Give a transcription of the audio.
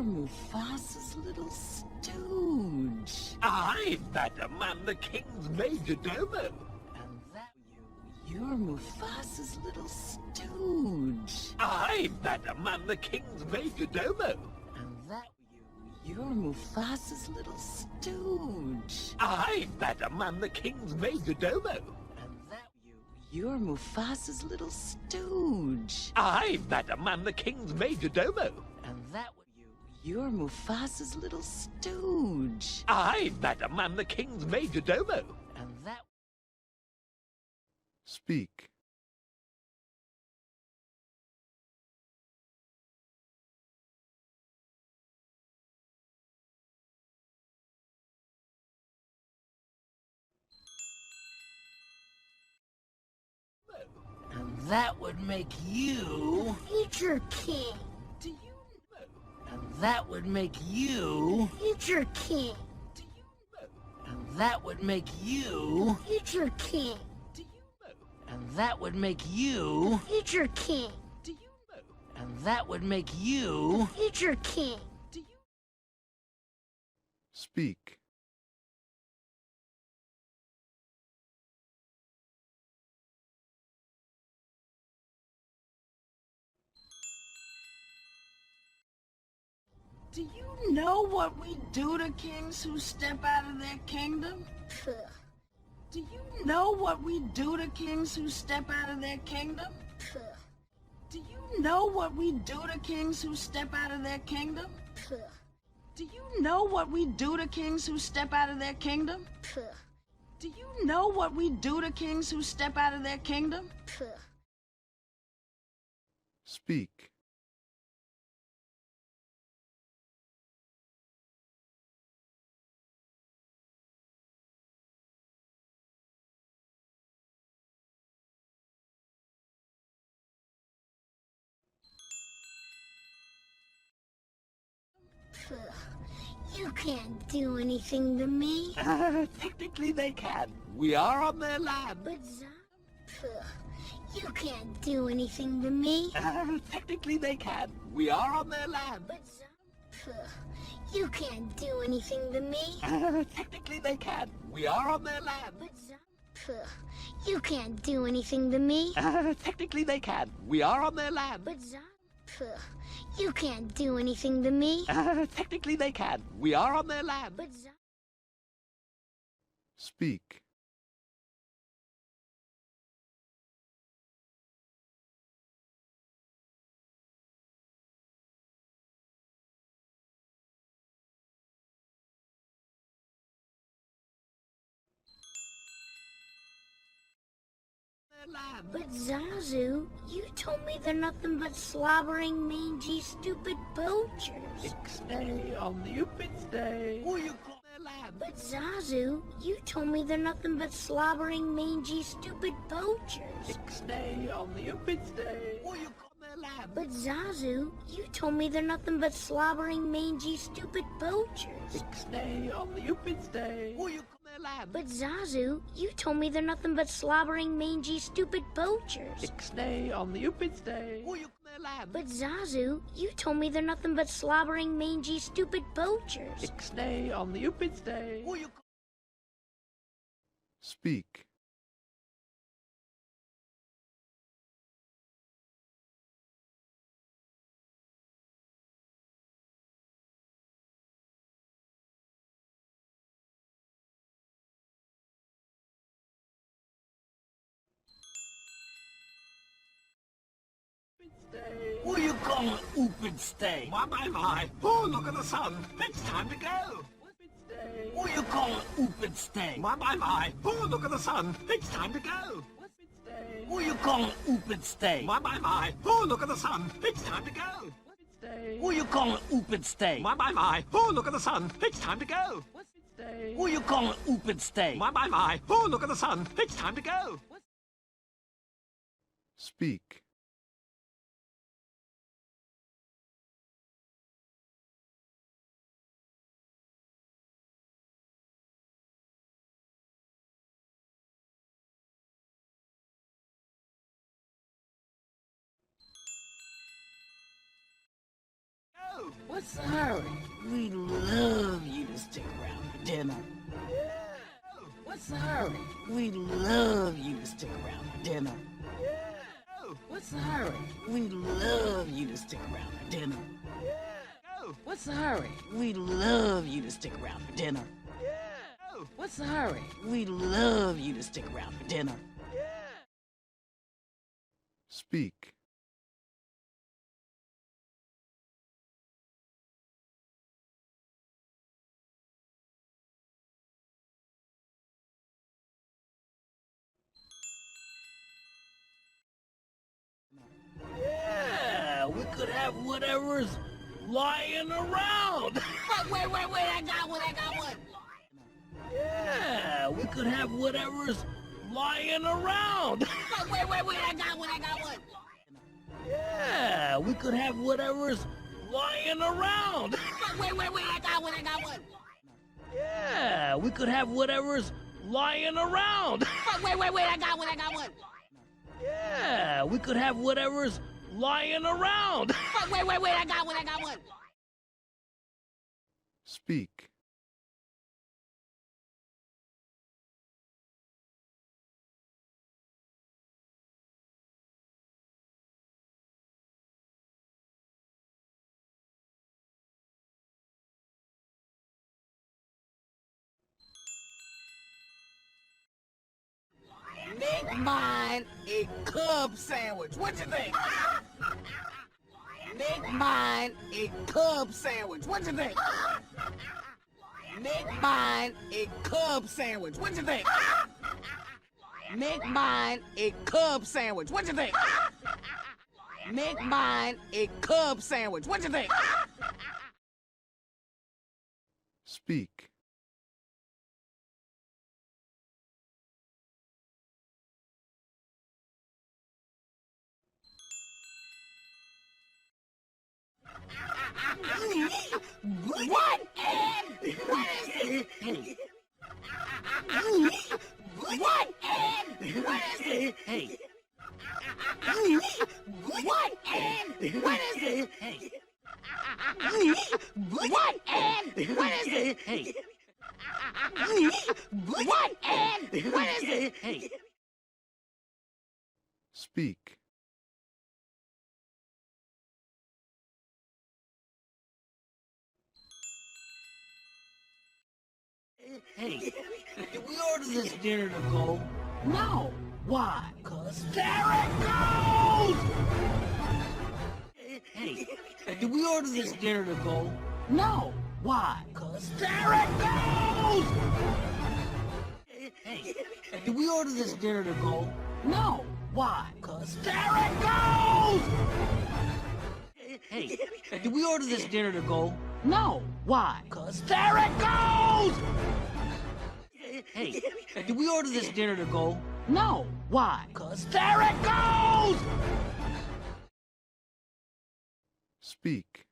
Mufasa's little stooge. I, madam, am the king's major-domo. And that you're Mufasa's little stooge. I, madam, am the king's major-domo. And that you're Mufasa's little stooge. I, madam, am the king's major-domo. And that you're Mufasa's little stooge. I, madam, am the king's major-domo. And that you're Mufasa's little stooge. I, madam, am the king's major-domo. And that Speak. and that would make you Future king. do you know? And that would make you Future king. do you know? And that would make you Future king. do you know? And that would make you Future king. do you know? And that would make you Future king. do you Speak. Do you know what we do to kings who step out of their kingdom? Puh. Do you know what we do to kings who step out of their kingdom? Puh. Do you know what we do to kings who step out of their kingdom? Puh. Do you know what we do to kings who step out of their kingdom? Puh. Do you know what we do to kings who step out of their kingdom? Puh. Speak. Puh. You can't do anything to me. Technically they can. We are on their land. But Puh. You can't do anything to me. Technically they can. We are on their land. But Puh. You can't do anything to me. Technically they can. We are on their land. But Puh. You can't do anything to me. Technically they can. We are on their land. But Puh. You can't do anything to me. Technically they can. We are on their land. But Speak. Land. But Zazu, you told me they're nothing but slobbering, mangy, stupid poachers. Stay on the Upid stay. Or you call their land. But Zazu, you told me they're nothing but slobbering, mangy, stupid poachers. Stay on the Upid stay. Or you call their land. But Zazu, you told me they're nothing but slobbering, mangy, stupid poachers. Stay on the Upid stay. Or you call their land. But Zazu, you told me they're nothing but slobbering, mangy, stupid poachers. Stay on the Upid stay. Or you call their land. But Zazu, you told me they're nothing but slobbering, mangy, stupid poachers. Stay on the Upid stay. Or you call Speak. Will you call it Upid stay? My. Oh, look at the sun. It's time to go. Will you call it Upid stay? My. Oh, look at the sun. It's time to go. Will you call it Upid stay? My. Oh, look at the sun. It's time to go. Will you call it Upid stay? My. Oh, look at the sun. It's time to go. Will you call it Upid stay? My. Oh, look at the sun. It's time to go. Speak. What's the hurry? We'd love you to stick around for dinner. What's the hurry? We'd love you to stick around for dinner. What's the hurry? We'd love you to stick around for dinner. What's the hurry? We'd love you to stick around for dinner. What's the hurry? We'd love you to stick around for dinner. Speak. Yeah, we could have whatever's lying around. Wait, I got one. Yeah, we could have whatever's lying around. Wait, I got one. Yeah, we could have whatever's lying around. Wait, I got one. Yeah, we could have whatever's lying around. Wait, I got one. Yeah, we could have whatever's lying around. Wait, I got one. Speak. Make mine a club sandwich. What you think? Make mine a club sandwich. What you think? Make mine a club sandwich. What you think? Make mine a club sandwich. What you think? Make mine a club sandwich. What you think? Speak. What? Ed? What is it? Hey, What? Ed? What is it? hey, What? Ed? What is it? hey, What? Ed? What is it? hey, What? Ed? What is it? hey. Speak. Hey, did we order this dinner to go? No. Why? 'Cause there it goes! Hey, did we order this dinner to go? No. Why? 'Cause there it goes! Hey, did we order this dinner to go? No. Why? 'Cause there it goes! Hey, did we order this dinner to go? No. Why? 'Cause there it goes! Hey, did we order this dinner to go? No. Why? 'Cause there it goes! Speak.